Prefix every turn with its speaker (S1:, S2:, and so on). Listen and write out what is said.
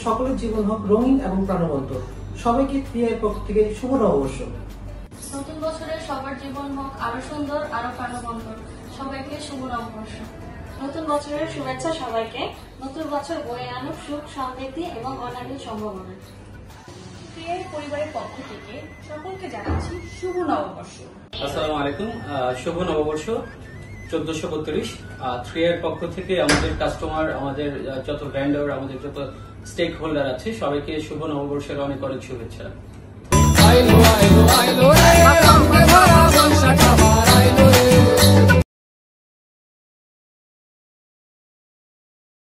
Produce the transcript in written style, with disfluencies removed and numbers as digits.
S1: সকলের জীবন হোক রঙিন এবং প্রাণবন্ত। সবাইকে ক্রিয়ার পক্ষ থেকে শুভ নববর্ষ।
S2: নতুন বছরে সবার জীবন হোক আরো সুন্দর, আরো প্রাণবন্ত। সবাইকে শুভ নববর্ষ।
S3: নতুন বছরের শুভেচ্ছা সবাইকে। নতুন বছর বয়ে আনুক সুখ, সমৃদ্ধি এবং অন্যান্য সম্ভাবনা।
S4: ক্রিয়ার পরিবারের পক্ষ থেকে সকলকে জানাচ্ছি শুভ নববর্ষ।
S5: আসসালামু আলাইকুম। শুভ নববর্ষ 1432। ক্রিয়ার পক্ষ থেকে আমাদের কাস্টমার, আমাদের যত ভেন্ডর, আমাদের যত স্টেক হোল্ডার আছে সবাইকে শুভ নববর্ষের অনেক অনেক শুভেচ্ছা।